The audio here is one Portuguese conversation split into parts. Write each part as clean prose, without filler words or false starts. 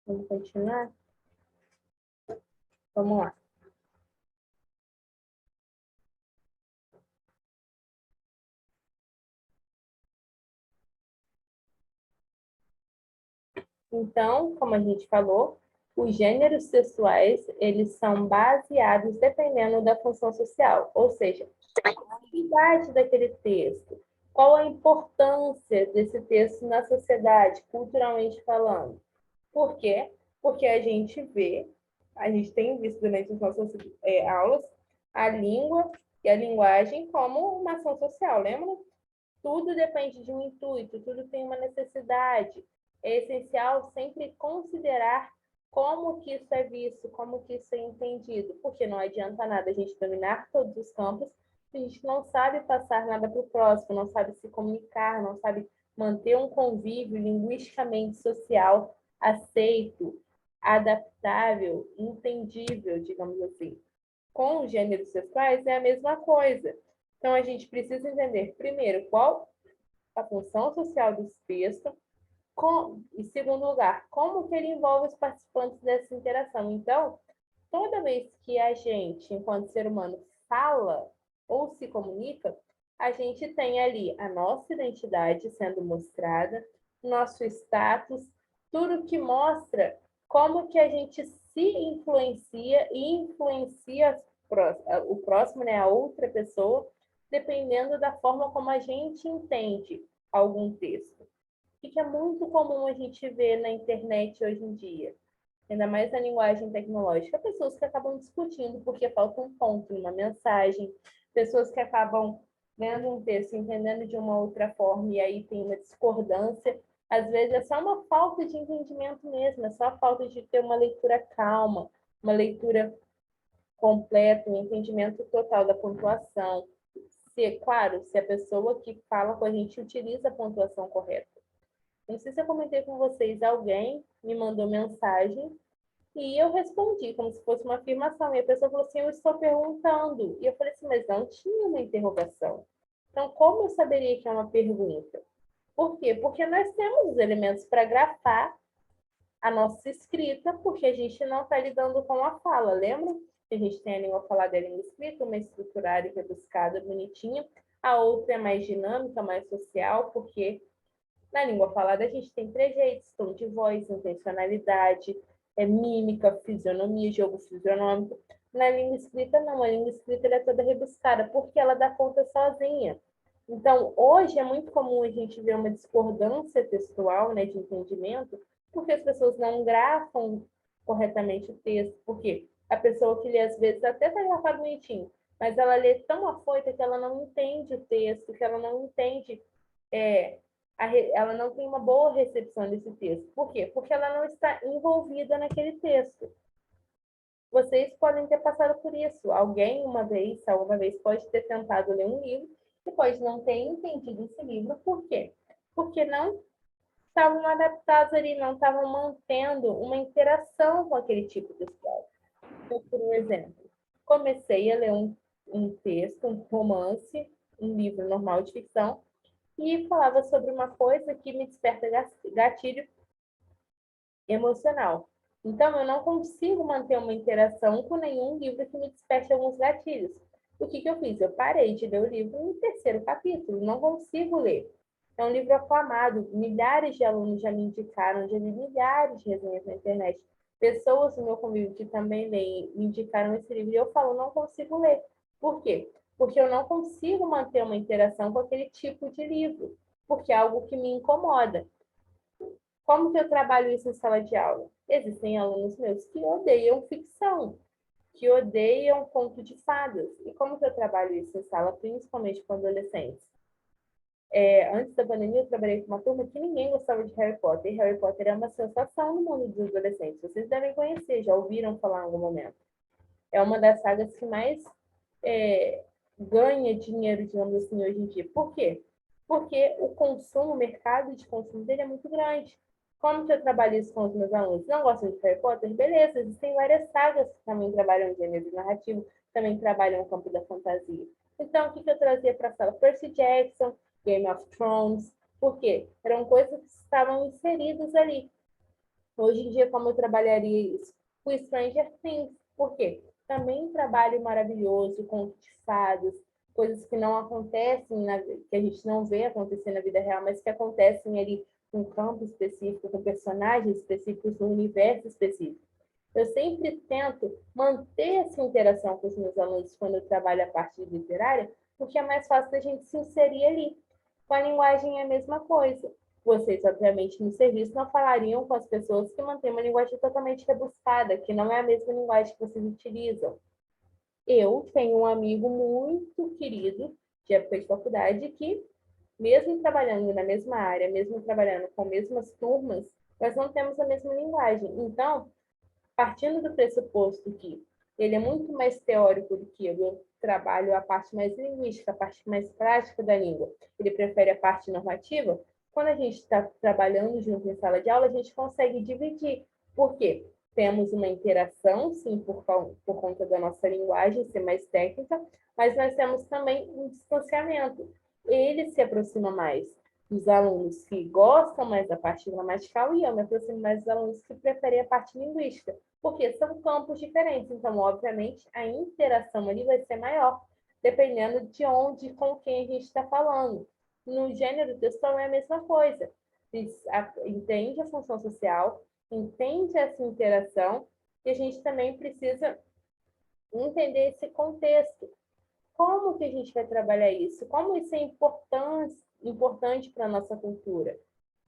Vamos continuar? Vamos lá. Então, como a gente falou, os gêneros textuais, eles são baseados dependendo da função social, ou seja, a idade daquele texto, qual a importância desse texto na sociedade, culturalmente falando. Por quê? Porque a gente vê, a gente tem visto durante as nossas aulas, a língua e a linguagem como uma ação social, lembra? Tudo depende de um intuito, tudo tem uma necessidade. É essencial sempre considerar como que isso é visto, como que isso é entendido, porque não adianta nada a gente dominar todos os campos se a gente não sabe passar nada para o próximo, não sabe se comunicar, não sabe manter um convívio linguisticamente social aceito, adaptável, entendível, digamos assim. Com os gêneros sexuais é a mesma coisa. Então, a gente precisa entender, primeiro, qual a função social desse texto, em segundo lugar, como que ele envolve os participantes dessa interação. Então, toda vez que a gente, enquanto ser humano, fala ou se comunica, a gente tem ali a nossa identidade sendo mostrada, nosso status, tudo que mostra como que a gente se influencia e influencia o próximo, né, a outra pessoa, dependendo da forma como a gente entende algum texto. O que é muito comum a gente ver na internet hoje em dia, ainda mais na linguagem tecnológica, pessoas que acabam discutindo porque falta um ponto numa mensagem, pessoas que acabam lendo um texto entendendo de uma outra forma e aí tem uma discordância. Às vezes é só uma falta de entendimento mesmo, é só a falta de ter uma leitura calma, uma leitura completa, um entendimento total da pontuação. Claro, se a pessoa que fala com a gente utiliza a pontuação correta. Não sei se eu comentei com vocês, alguém me mandou mensagem e eu respondi como se fosse uma afirmação. E a pessoa falou assim, eu estou perguntando. E eu falei assim, mas não tinha uma interrogação. Então, como eu saberia que é uma pergunta? Por quê? Porque nós temos os elementos para grafar a nossa escrita, porque a gente não está lidando com a fala, lembra? A gente tem a língua falada e a língua escrita, uma estruturada e rebuscada, bonitinha. A outra é mais dinâmica, mais social, porque na língua falada, a gente tem trejeitos, tom de voz, intencionalidade, mímica, fisionomia, jogo fisionômico. Na língua escrita, não. A língua escrita é toda rebuscada, porque ela dá conta sozinha. Então, hoje é muito comum a gente ver uma discordância textual, né, de entendimento, porque as pessoas não grafam corretamente o texto. Porque a pessoa que lê, às vezes, até está grafado bonitinho, mas ela lê tão afoita que ela não entende o texto, que ela não entende ela não tem uma boa recepção desse texto. Por quê? Porque ela não está envolvida naquele texto. Vocês podem ter passado por isso. Alguém, alguma vez, pode ter tentado ler um livro e pode não ter entendido esse livro. Por quê? Porque não estavam adaptados ali, não estavam mantendo uma interação com aquele tipo de história. Então, por um exemplo, comecei a ler um texto, um romance, um livro normal de ficção, e falava sobre uma coisa que me desperta gatilho emocional. Então, eu não consigo manter uma interação com nenhum livro que me desperte alguns gatilhos. O que eu fiz? Eu parei de ler o livro no terceiro capítulo, não consigo ler. É um livro aclamado, milhares de alunos já me indicaram, já li milhares de resenhas na internet. Pessoas do meu convívio que também leem me indicaram esse livro e eu falo, não consigo ler. Por quê? Porque eu não consigo manter uma interação com aquele tipo de livro, porque é algo que me incomoda. Como que eu trabalho isso em sala de aula? Existem alunos meus que odeiam ficção, que odeiam conto de fadas. E como que eu trabalho isso em sala, principalmente com adolescentes? Antes da pandemia, eu trabalhei com uma turma que ninguém gostava de Harry Potter. E Harry Potter é uma sensação no mundo dos adolescentes. Vocês devem conhecer, já ouviram falar em algum momento. É uma das sagas que mais ganha dinheiro, digamos assim, hoje em dia. Por quê? Porque o consumo, o mercado de consumo dele é muito grande. Como que eu trabalho isso com os meus alunos? Não gostam de Harry Potter? Beleza, existem várias sagas que também trabalham em gênero narrativo, também trabalham no campo da fantasia. Então, o que eu trazia para a sala? Percy Jackson, Game of Thrones. Por quê? Eram coisas que estavam inseridas ali. Hoje em dia, como eu trabalharia isso? O Stranger Things. Por quê? Também um trabalho maravilhoso, conto de fadas, coisas que não acontecem, que a gente não vê acontecer na vida real, mas que acontecem ali num campo específico, com personagens específicos, num universo específico. Eu sempre tento manter essa interação com os meus alunos quando eu trabalho a parte literária, porque é mais fácil da gente se inserir ali. Com a linguagem é a mesma coisa. Vocês, obviamente, no serviço não falariam com as pessoas que mantêm uma linguagem totalmente rebuscada, que não é a mesma linguagem que vocês utilizam. Eu tenho um amigo muito querido, de época de faculdade, que, mesmo trabalhando na mesma área, mesmo trabalhando com as mesmas turmas, nós não temos a mesma linguagem. Então, partindo do pressuposto que ele é muito mais teórico do que eu trabalho a parte mais linguística, a parte mais prática da língua, ele prefere a parte normativa, quando a gente está trabalhando junto em sala de aula, a gente consegue dividir. Por quê? Temos uma interação, sim, por conta da nossa linguagem ser mais técnica, mas nós temos também um distanciamento. Ele se aproxima mais dos alunos que gostam mais da parte gramatical e eu me aproximo mais dos alunos que preferem a parte linguística, porque são campos diferentes. Então, obviamente, a interação ali vai ser maior, dependendo de onde, com quem a gente está falando. No gênero textual é a mesma coisa. Entende a função social, entende essa interação, e a gente também precisa entender esse contexto. Como que a gente vai trabalhar isso? Como isso é importante para a nossa cultura?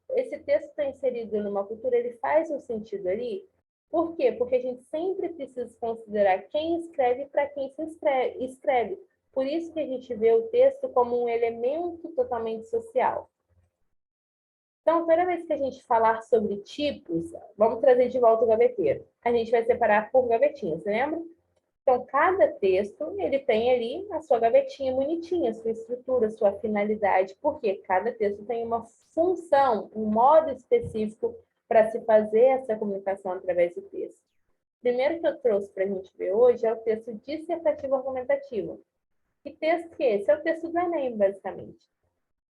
Esse texto está inserido numa cultura, ele faz um sentido ali. Por quê? Porque a gente sempre precisa considerar quem escreve para quem se escreve. Por isso que a gente vê o texto como um elemento totalmente social. Então, toda vez que a gente falar sobre tipos, vamos trazer de volta o gaveteiro. A gente vai separar por gavetinhas, lembra? Então, cada texto, ele tem ali a sua gavetinha bonitinha, a sua estrutura, a sua finalidade, porque cada texto tem uma função, um modo específico para se fazer essa comunicação através do texto. O primeiro que eu trouxe para a gente ver hoje é o texto dissertativo argumentativo. Que texto que é esse? É o texto do Enem, basicamente.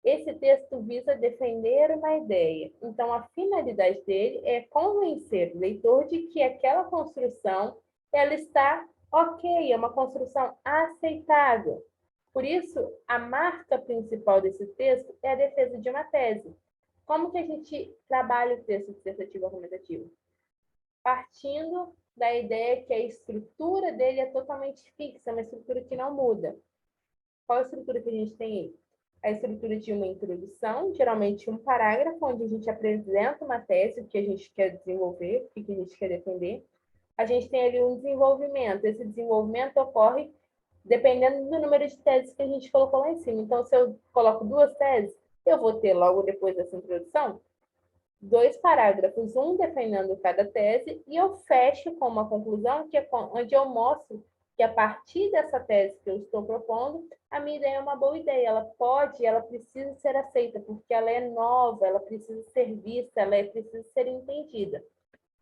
Esse texto visa defender uma ideia. Então, a finalidade dele é convencer o leitor de que aquela construção ela está ok, é uma construção aceitável. Por isso, a marca principal desse texto é a defesa de uma tese. Como que a gente trabalha o texto dissertativo argumentativo? Partindo da ideia que a estrutura dele é totalmente fixa, uma estrutura que não muda. Qual a estrutura que a gente tem aí? A estrutura de uma introdução, geralmente um parágrafo, onde a gente apresenta uma tese, o que a gente quer desenvolver, o que a gente quer defender. A gente tem ali um desenvolvimento. Esse desenvolvimento ocorre dependendo do número de teses que a gente colocou lá em cima. Então, se eu coloco 2 teses, eu vou ter logo depois dessa introdução 2 parágrafos, um defendendo cada tese, e eu fecho com uma conclusão que é onde eu mostro que a partir dessa tese que eu estou propondo, a minha ideia é uma boa ideia. Ela precisa ser aceita, porque ela é nova, ela precisa ser vista, precisa ser entendida.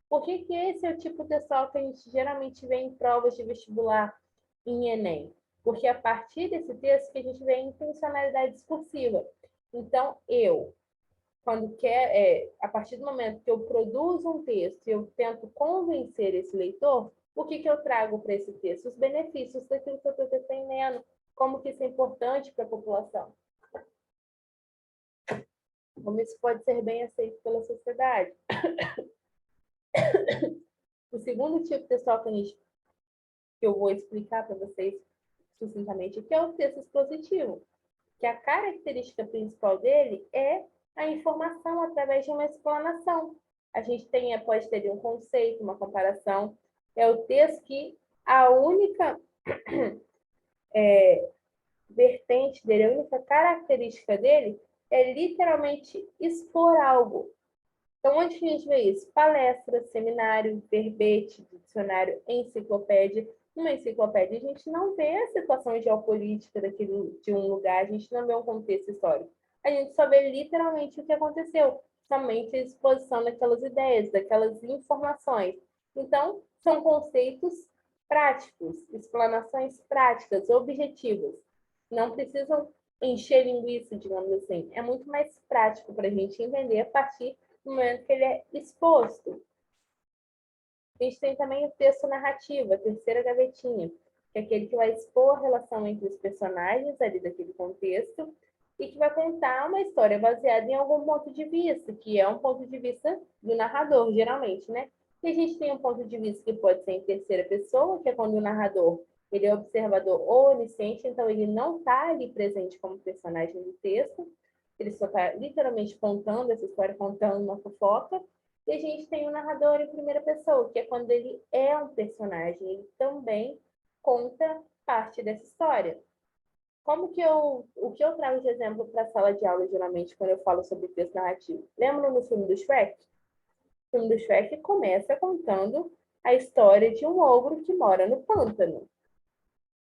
Por que esse é o tipo textual que a gente geralmente vê em provas de vestibular, em Enem? Porque é a partir desse texto que a gente vê a intencionalidade discursiva. Então, a partir do momento que eu produzo um texto e eu tento convencer esse leitor, o que eu trago para esse texto? Os benefícios daquilo que eu estou defendendo, como que isso é importante para a população. Como isso pode ser bem aceito pela sociedade. O segundo tipo textual que eu vou explicar para vocês sucintamente aqui é o texto expositivo, que a característica principal dele é a informação através de uma explanação. A gente pode ter um conceito, uma comparação. É o texto que a única vertente dele, a única característica dele é literalmente expor algo. Então, onde a gente vê isso? Palestra, seminário, verbete, dicionário, enciclopédia. Numa enciclopédia, a gente não vê a situação geopolítica de um lugar, a gente não vê um contexto histórico. A gente só vê literalmente o que aconteceu, somente a exposição daquelas ideias, daquelas informações. Então, são conceitos práticos, explanações práticas, objetivas. Não precisam encher linguiça, digamos assim. É muito mais prático para a gente entender a partir no momento que ele é exposto. A gente tem também o texto narrativo, a terceira gavetinha, que é aquele que vai expor a relação entre os personagens ali daquele contexto e que vai contar uma história baseada em algum ponto de vista, que é um ponto de vista do narrador, geralmente, né? E a gente tem um ponto de vista que pode ser em terceira pessoa, que é quando o narrador ele é observador ou onisciente, então ele não está ali presente como personagem do texto, ele só está literalmente contando essa história, contando uma fofoca. E a gente tem o narrador em primeira pessoa, que é quando ele é um personagem, ele também conta parte dessa história. O que eu trago de exemplo para a sala de aula, geralmente, quando eu falo sobre texto narrativo? Lembram no filme do Shrek? O filme do Shrek começa contando a história de um ogro que mora no pântano.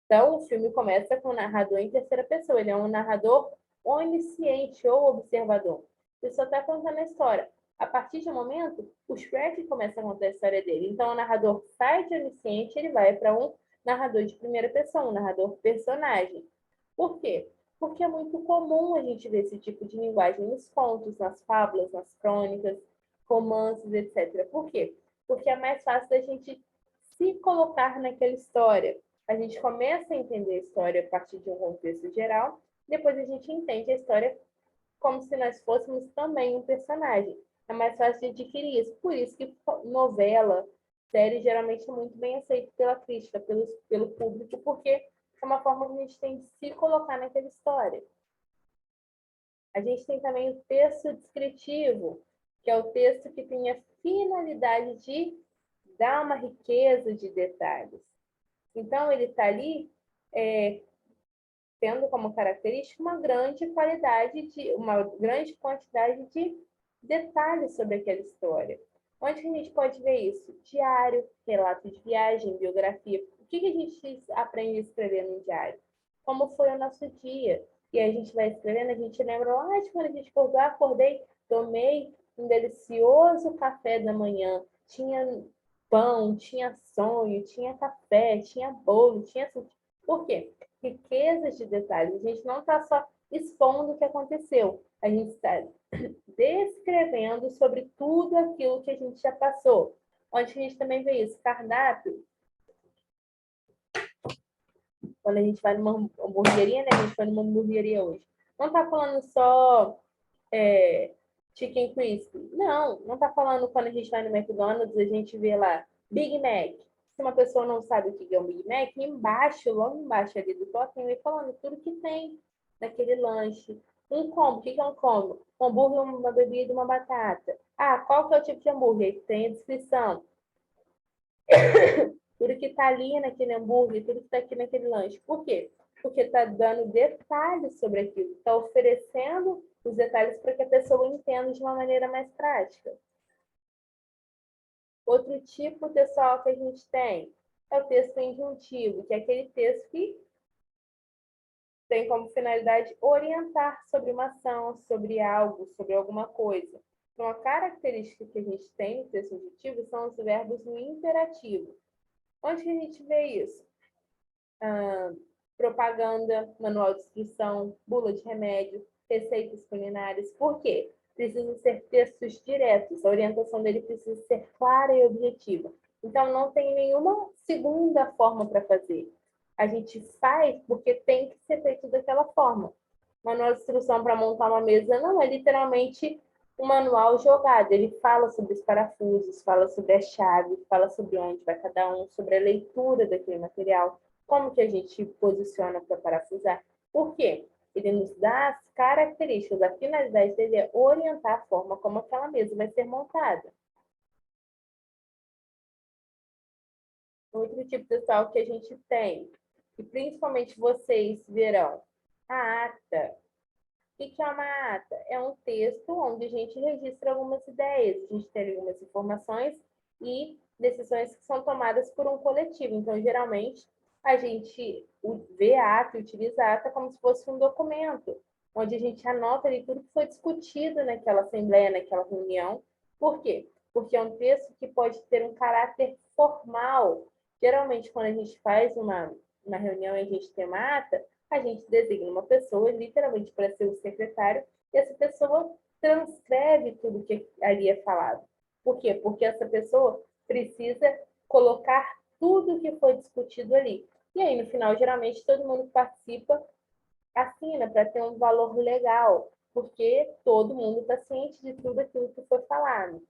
Então, o filme começa com o narrador em terceira pessoa. Ele é um narrador onisciente ou observador. Ele só está contando a história. A partir de um momento, o Shrek começa a contar a história dele. Então, o narrador sai de onisciente, ele vai para um narrador de primeira pessoa, um narrador personagem. Por quê? Porque é muito comum a gente ver esse tipo de linguagem nos contos, nas fábulas, nas crônicas, romances, etc. Por quê? Porque é mais fácil da gente se colocar naquela história. A gente começa a entender a história a partir de um contexto geral, depois a gente entende a história como se nós fôssemos também um personagem. É mais fácil de adquirir isso. Por isso que novela, série, geralmente é muito bem aceito pela crítica, pelo público, porque é uma forma que a gente tem de se colocar naquela história. A gente tem também o texto descritivo, que é o texto que tem a finalidade de dar uma riqueza de detalhes. Então, ele está ali tendo como característica uma grande uma grande quantidade de detalhes sobre aquela história. Onde que a gente pode ver isso? Diário, relato de viagem, biografia. O que a gente aprende a escrever no diário? Como foi o nosso dia? E aí a gente vai escrevendo, a gente lembra lá de quando a gente acordou, acordei, tomei um delicioso café da manhã, tinha pão, tinha sonho, tinha café, tinha bolo, tinha... Por quê? Riquezas de detalhes. A gente não está só expondo o que aconteceu, a gente está descrevendo sobre tudo aquilo que a gente já passou. Onde a gente também vê isso, cardápio. Quando a gente vai numa hamburgueria, né? A gente foi numa hamburgueria hoje. Não está falando só chicken crispy. Não está falando quando a gente vai no McDonald's, a gente vê lá Big Mac. Se uma pessoa não sabe o que é um Big Mac, embaixo, logo embaixo ali do toquinho, vai falando tudo que tem naquele lanche. Um combo, o que é um combo? Um hambúrguer, uma bebida, uma batata. Ah, qual que é o tipo de hambúrguer? Tem a descrição. Tudo que está ali naquele hambúrguer, tudo que está aqui naquele lanche. Por quê? Porque está dando detalhes sobre aquilo, está oferecendo os detalhes para que a pessoa entenda de uma maneira mais prática. Outro tipo, pessoal, que a gente tem é o texto injuntivo, que é aquele texto que tem como finalidade orientar sobre uma ação, sobre algo, sobre alguma coisa. Então, a característica que a gente tem no texto injuntivo são os verbos no imperativo. Onde que a gente vê isso? Propaganda, manual de instrução, bula de remédio, receitas culinárias. Por quê? Precisam ser textos diretos, a orientação dele precisa ser clara e objetiva. Então, não tem nenhuma segunda forma para fazer. A gente faz porque tem que ser feito daquela forma. Manual de instrução para montar uma mesa não é literalmente um manual jogado. Ele fala sobre os parafusos, fala sobre a chave, fala sobre onde vai cada um, sobre a leitura daquele material, como que a gente posiciona para parafusar. Por quê? Ele nos dá as características, a finalidade dele é orientar a forma como aquela mesa vai ser montada. Outro tipo, pessoal, que a gente tem, e principalmente vocês verão, a ata. O que é uma ata? É um texto onde a gente registra algumas ideias, a gente tem algumas informações e decisões que são tomadas por um coletivo. Então, geralmente, a gente vê a ata e utiliza a ata como se fosse um documento, onde a gente anota ali tudo que foi discutido naquela assembleia, naquela reunião. Por quê? Porque é um texto que pode ter um caráter formal. Geralmente, quando a gente faz uma reunião e a gente tem uma ata, a gente designa uma pessoa literalmente para ser o secretário e essa pessoa transcreve tudo que ali é falado. Por quê? Porque essa pessoa precisa colocar tudo que foi discutido ali. E aí, no final, geralmente, todo mundo que participa assina para ter um valor legal, porque todo mundo está ciente de tudo aquilo que foi falado.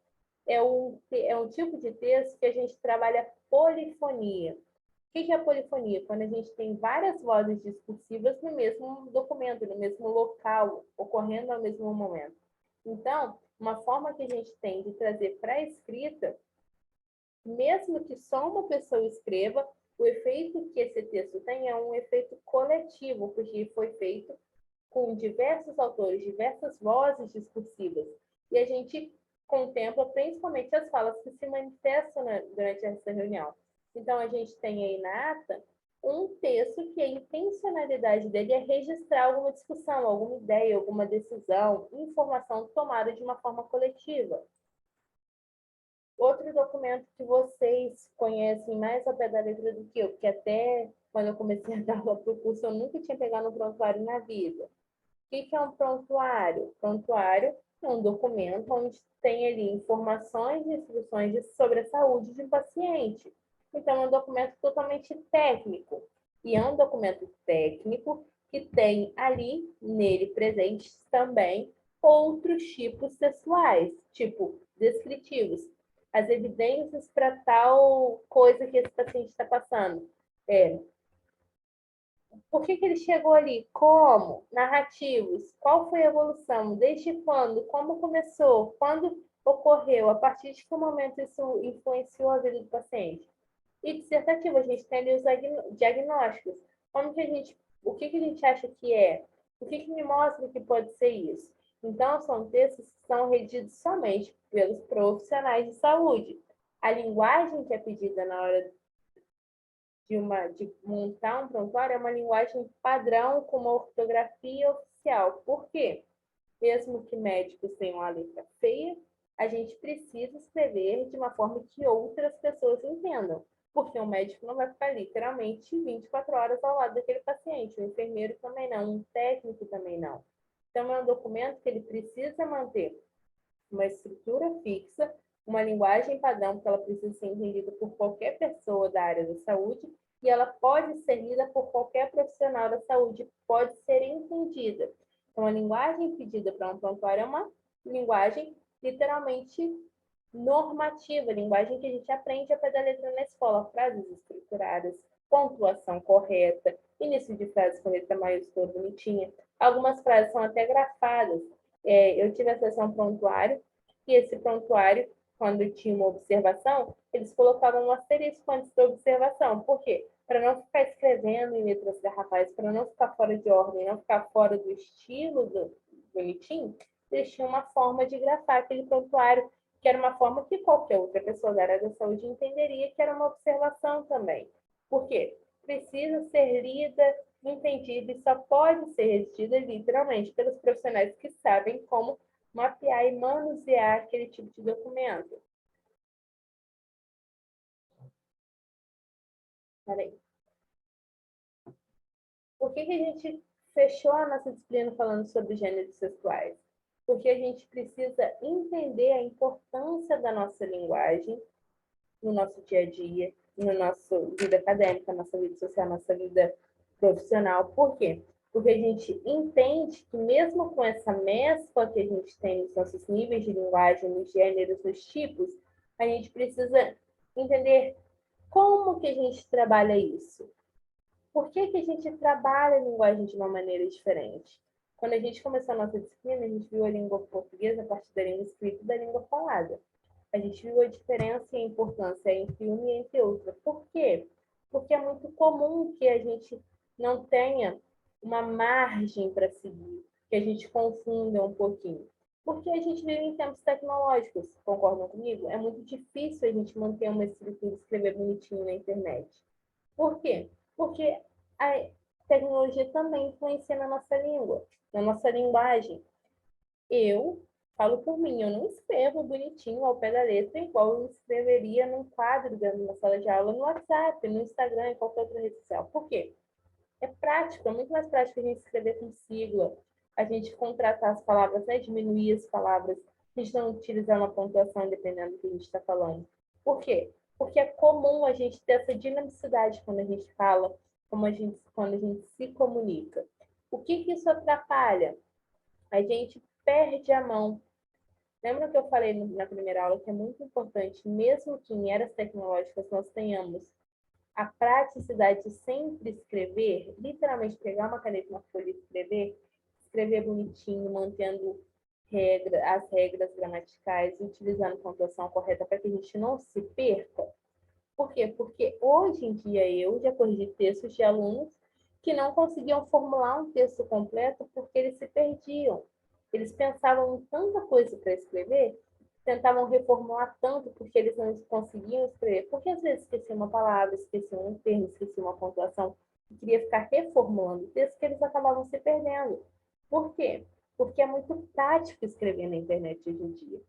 É um tipo de texto que a gente trabalha polifonia. O que é a polifonia? Quando a gente tem várias vozes discursivas no mesmo documento, no mesmo local, ocorrendo ao mesmo momento. Então, uma forma que a gente tem de trazer para a escrita, mesmo que só uma pessoa escreva, o efeito que esse texto tem é um efeito coletivo, porque foi feito com diversos autores, diversas vozes discursivas. E a gente contempla principalmente as falas que se manifestam durante essa reunião. Então, a gente tem aí na ata um texto que a intencionalidade dele é registrar alguma discussão, alguma ideia, alguma decisão, informação tomada de uma forma coletiva. Outro documento que vocês conhecem mais ao pé da letra do que eu, porque até quando eu comecei a dar aula para o curso, eu nunca tinha pegado um prontuário na vida. O que é um prontuário? Prontuário é um documento onde tem ali informações e instruções sobre a saúde de um paciente. Então, é um documento totalmente técnico. E é um documento técnico que tem ali, nele presentes também, outros tipos textuais, tipo descritivos. As evidências para tal coisa que esse paciente está passando. Por que ele chegou ali? Como? Narrativos. Qual foi a evolução? Desde quando? Como começou? Quando ocorreu? A partir de que momento isso influenciou a vida do paciente? E dissertativo, a gente tem ali os diagnósticos. O que a gente acha que é? O que me mostra que pode ser isso? Então, são textos que são redigidos somente pelos profissionais de saúde. A linguagem que é pedida na hora de montar um prontuário é uma linguagem padrão com uma ortografia oficial. Por quê? Mesmo que médicos tenham a letra feia, a gente precisa escrever de uma forma que outras pessoas entendam. Porque o médico não vai ficar literalmente 24 horas ao lado daquele paciente, o enfermeiro também não, um técnico também não. Então, é um documento que ele precisa manter uma estrutura fixa, uma linguagem padrão, que ela precisa ser entendida por qualquer pessoa da área da saúde, e ela pode ser lida por qualquer profissional da saúde, pode ser entendida. Então, a linguagem pedida para um prontuário é uma linguagem literalmente normativa, linguagem que a gente aprende a pé da letra na escola, frases estruturadas, pontuação correta, início de frase com letra maiúscula bonitinha. Algumas frases são até grafadas. Eu tive acesso a um prontuário, e esse prontuário, quando tinha uma observação, eles colocavam um asterisco antes da observação. Por quê? Para não ficar escrevendo em letras garrafais, para não ficar fora de ordem, não ficar fora do estilo bonitinho, eles tinham uma forma de grafar aquele prontuário, que era uma forma que qualquer outra pessoa da área da saúde entenderia que era uma observação também. Por quê? Precisa ser lida, entendida e só pode ser redigida literalmente pelos profissionais que sabem como mapear e manusear aquele tipo de documento. Peraí. Por que a gente fechou a nossa disciplina falando sobre gêneros sexuais? Porque a gente precisa entender a importância da nossa linguagem no nosso dia a dia, na nossa vida acadêmica, na nossa vida social, na nossa vida profissional. Por quê? Porque a gente entende que mesmo com essa mescla que a gente tem nos nossos níveis de linguagem, nos gêneros, nos tipos, a gente precisa entender como que a gente trabalha isso. Por que a gente trabalha a linguagem de uma maneira diferente? Quando a gente começou a nossa disciplina, a gente viu a língua portuguesa a partir da língua escrita e da língua falada. A gente viu a diferença e a importância entre uma e entre outra. Por quê? Porque é muito comum que a gente não tenha uma margem para seguir, que a gente confunda um pouquinho. Porque a gente vive em tempos tecnológicos, concordam comigo? É muito difícil a gente manter uma estrutura e escrever bonitinho na internet. Por quê? Porque a tecnologia também influencia na nossa língua, na nossa linguagem. Eu falo por mim, eu não escrevo bonitinho ao pé da letra igual eu escreveria num quadro dentro de uma sala de aula, no WhatsApp, no Instagram, em qualquer outra rede social. Por quê? É prático, é muito mais prático a gente escrever com sigla, a gente contratar as palavras, né? Diminuir as palavras, a gente não utilizar uma pontuação dependendo do que a gente está falando. Por quê? Porque é comum a gente ter essa dinamicidade quando a gente fala, quando a gente se comunica. O que isso atrapalha? A gente perde a mão. Lembra que eu falei na primeira aula que é muito importante, mesmo que em eras tecnológicas nós tenhamos a praticidade de sempre escrever, literalmente pegar uma caneta e uma folha e escrever bonitinho, mantendo as regras gramaticais, utilizando pontuação correta para que a gente não se perca. Por quê? Porque hoje em dia eu já corrigi textos de alunos que não conseguiam formular um texto completo porque eles se perdiam. Eles pensavam em tanta coisa para escrever, tentavam reformular tanto porque eles não conseguiam escrever, porque às vezes esqueciam uma palavra, esqueciam um termo, esqueciam uma pontuação, e queria ficar reformulando o texto que eles acabavam se perdendo. Por quê? Porque é muito prático escrever na internet hoje em dia.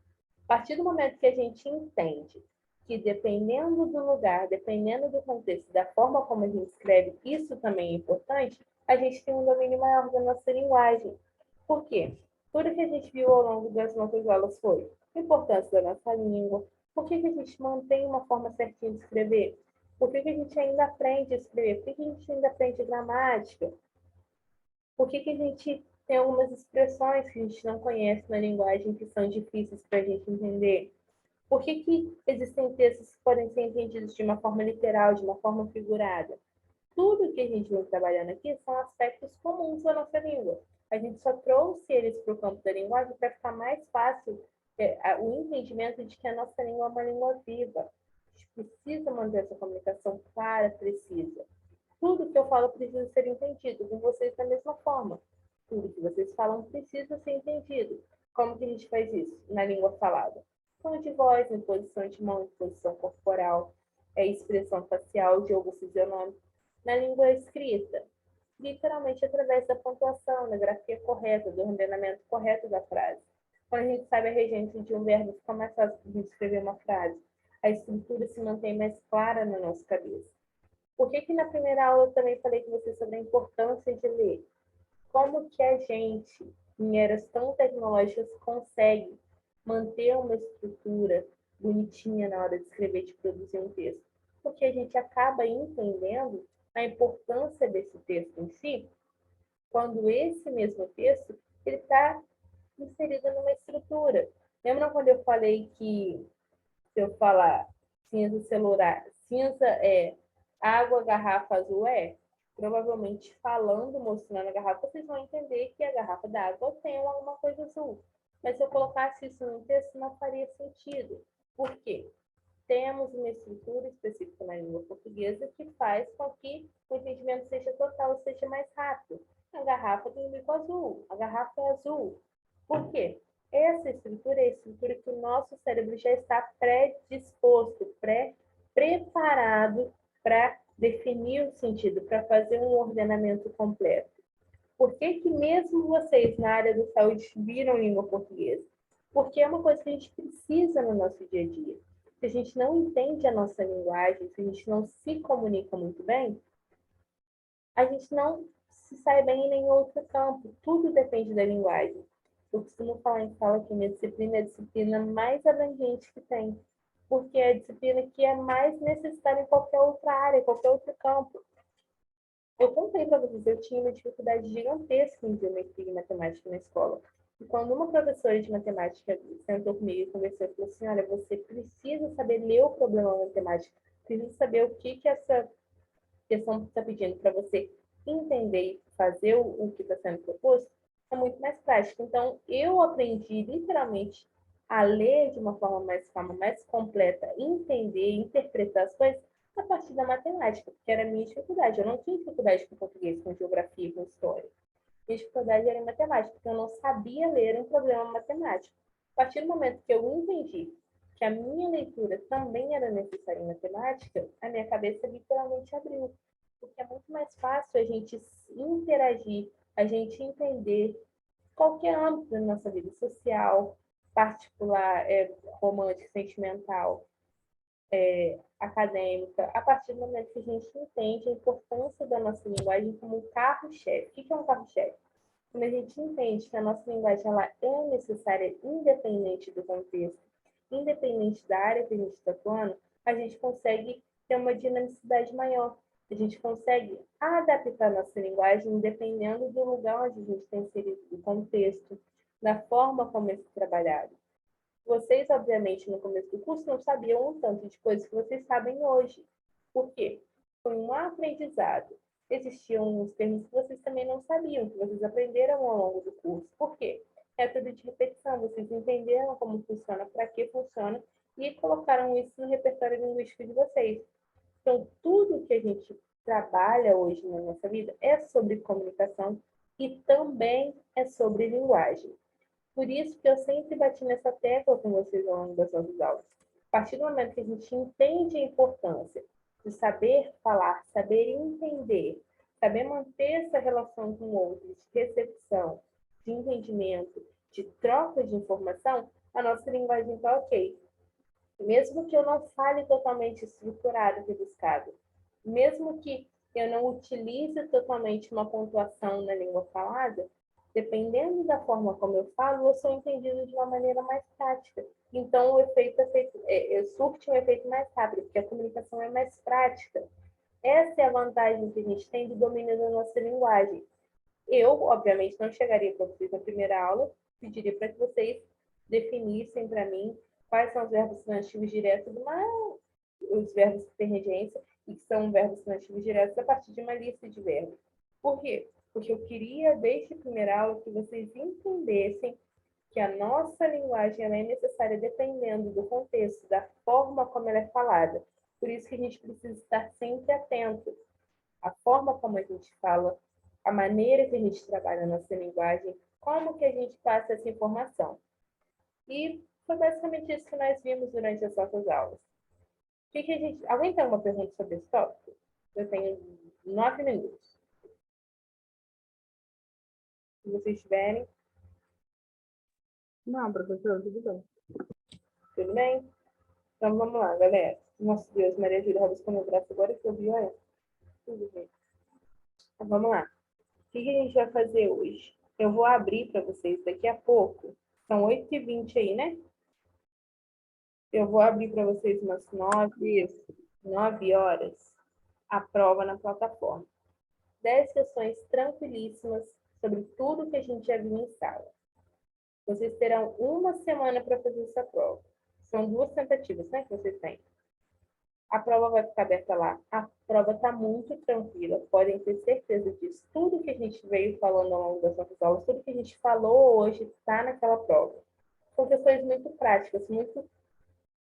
A partir do momento que a gente entende que dependendo do lugar, dependendo do contexto, da forma como a gente escreve, isso também é importante, a gente tem um domínio maior da nossa linguagem. Por quê? Tudo que a gente viu ao longo das nossas aulas foi a importância da nossa língua, por que a gente mantém uma forma certinha de escrever, por que a gente ainda aprende a escrever, por que a gente ainda aprende gramática, por que a gente tem algumas expressões que a gente não conhece na linguagem que são difíceis para a gente entender. Por que existem textos que podem ser entendidos de uma forma literal, de uma forma figurada? Tudo que a gente vem trabalhando aqui são aspectos comuns da nossa língua. A gente só trouxe eles para o campo da linguagem para ficar mais fácil o entendimento de que a nossa língua é uma língua viva. A gente precisa manter essa comunicação clara, precisa. Tudo que eu falo precisa ser entendido, com vocês da mesma forma. Tudo que vocês falam precisa ser entendido. Como que a gente faz isso? Na língua falada. Tom de voz, imposição de mão, imposição corporal, expressão facial, jogo fisionômico. Na língua escrita, literalmente através da pontuação, da grafia correta, do ordenamento correto da frase. Quando a gente sabe a regência de um verbo, fica mais fácil de escrever uma frase. A estrutura se mantém mais clara na nossa cabeça. Por que na primeira aula eu também falei com você sobre a importância de ler? Como que a gente, em eras tão tecnológicas, consegue manter uma estrutura bonitinha na hora de escrever, de produzir um texto? Porque a gente acaba entendendo a importância desse texto em si, quando esse mesmo texto ele está inserido numa estrutura. Lembra quando eu falei que, se eu falar cinza celular, cinza é água, garrafa azul é? Provavelmente falando, mostrando a garrafa, vocês vão entender que a garrafa d'água tem alguma coisa azul. Mas se eu colocasse isso no texto, não faria sentido. Por quê? Temos uma estrutura específica na língua portuguesa que faz com que o entendimento seja total, seja mais rápido. A garrafa tem um bico azul, a garrafa é azul. Por quê? Essa estrutura é a estrutura que o nosso cérebro já está predisposto, preparado para definir o sentido, para fazer um ordenamento completo. Por que mesmo vocês na área da saúde viram língua portuguesa? Porque é uma coisa que a gente precisa no nosso dia a dia. Se a gente não entende a nossa linguagem, se a gente não se comunica muito bem, a gente não se sai bem em nenhum outro campo. Tudo depende da linguagem. Eu costumo falar em sala que minha disciplina é a disciplina mais abrangente que tem, porque é a disciplina que é mais necessária em qualquer outra área, em qualquer outro campo. Eu contei para vocês, eu tinha uma dificuldade gigantesca em geometria e matemática na escola. E quando uma professora de matemática sentou comigo e conversou, falou assim, olha, você precisa saber ler o problema matemático, precisa saber o que essa questão está pedindo para você entender e fazer o que está sendo proposto, é muito mais prático. Então, eu aprendi literalmente a ler de uma forma mais calma, mais completa, entender, interpretar as coisas a partir da matemática, porque era a minha dificuldade. Eu não tinha dificuldade com português, com geografia, com história. Minha dificuldade era em matemática, porque eu não sabia ler um problema matemático. A partir do momento que eu entendi que a minha leitura também era necessária em matemática, a minha cabeça literalmente abriu. Porque é muito mais fácil a gente interagir, a gente entender qualquer âmbito da nossa vida social, particular, romântica, sentimental, acadêmica, a partir do momento que a gente entende a importância da nossa linguagem como um carro-chefe. O que é um carro-chefe? Quando a gente entende que a nossa linguagem ela é necessária independente do contexto, independente da área que a gente está atuando, a gente consegue ter uma dinamicidade maior. A gente consegue adaptar nossa linguagem dependendo do lugar onde a gente está inserido, do contexto, da forma como é trabalhado. Vocês, obviamente, no começo do curso não sabiam um tanto de coisas que vocês sabem hoje. Por quê? Foi um aprendizado. Existiam uns termos que vocês também não sabiam, que vocês aprenderam ao longo do curso. Por quê? Método de repetição. Vocês entenderam como funciona, para que funciona, e colocaram isso no repertório linguístico de vocês. Então, tudo que a gente trabalha hoje na nossa vida é sobre comunicação e também é sobre linguagem. Por isso que eu sempre bati nessa tecla com vocês ao longo das nossas aulas. A partir do momento que a gente entende a importância de saber falar, saber entender, saber manter essa relação com o outro, de recepção, de entendimento, de troca de informação, a nossa linguagem está ok. Mesmo que eu não fale totalmente estruturado, rebuscado, mesmo que eu não utilize totalmente uma pontuação na língua falada, dependendo da forma como eu falo, eu sou entendido de uma maneira mais prática. Então, o efeito surte um efeito mais rápido, porque a comunicação é mais prática. Essa é a vantagem que a gente tem do domínio da nossa linguagem. Eu, obviamente, não chegaria para vocês na primeira aula, pediria para que vocês definissem para mim quais são os verbos substantivos diretos, os verbos que têm regência, e que são verbos substantivos diretos a partir de uma lista de verbos. Por quê? Porque eu queria, desde a primeira aula, que vocês entendessem que a nossa linguagem ela é necessária dependendo do contexto, da forma como ela é falada. Por isso que a gente precisa estar sempre atento à forma como a gente fala, a maneira que a gente trabalha a nossa linguagem, como que a gente passa essa informação. E foi basicamente isso que nós vimos durante as nossas aulas. Alguém tem uma pergunta sobre esse tópico? Eu tenho 9 minutos. Se vocês tiverem. Não, professor, tudo bem. Tudo bem? Então vamos lá, galera. Nosso Deus, Maria Júlia, rabiscou meu braço agora que eu vi, olha. Tudo bem. Então vamos lá. O que a gente vai fazer hoje? Eu vou abrir para vocês daqui a pouco. São 8h20 aí, né? Eu vou abrir para vocês umas 9 horas a prova na plataforma. 10 questões tranquilíssimas sobre tudo que a gente já viu em sala. Vocês terão uma semana para fazer essa prova. São 2 tentativas, né, que vocês têm. A prova vai ficar aberta lá. A prova está muito tranquila, podem ter certeza disso. Tudo que a gente veio falando ao longo das nossas aulas, tudo que a gente falou hoje está naquela prova. São questões muito práticas, muito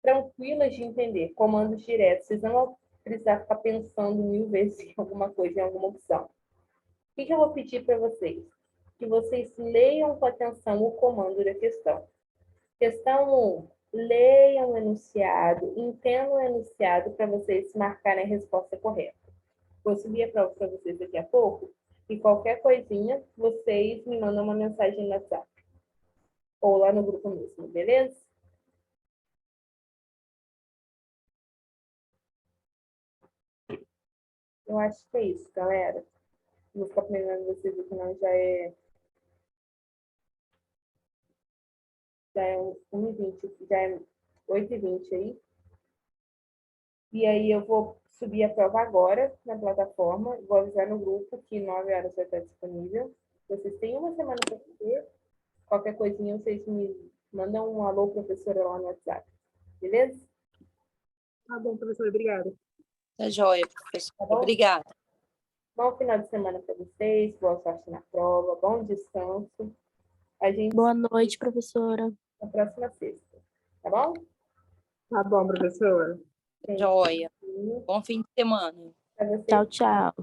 tranquilas de entender, comandos diretos. Vocês não vão precisar ficar pensando 1000 vezes em alguma coisa, em alguma opção. O que eu vou pedir para vocês? Que vocês leiam com atenção o comando da questão. Questão 1. Leiam o enunciado, entendam o enunciado para vocês marcarem a resposta correta. Vou subir a prova para vocês daqui a pouco e qualquer coisinha, vocês me mandam uma mensagem no WhatsApp. Ou lá no grupo mesmo, beleza? Eu acho que é isso, galera. Vou ficar planeando vocês aqui, não, já é 1h20, já é 8h20 aí. E aí eu vou subir a prova agora na plataforma, vou avisar no grupo que 9 horas vai estar disponível. Vocês têm uma semana para fazer. Qualquer coisinha, vocês me mandam um alô, professora, lá no WhatsApp. Beleza? Tá bom, professor, obrigada. Tá joia, professor. Tá bom? Obrigada. Bom final de semana para vocês, boa sorte na prova, bom descanso. A gente Boa noite, professora. na próxima sexta. Tá bom? Tá bom, professora. Joia. Bom fim de semana. Para vocês. Tchau, tchau.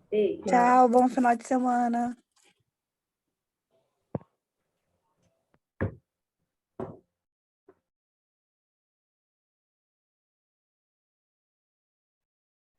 Beijo. Tchau, bom final de semana.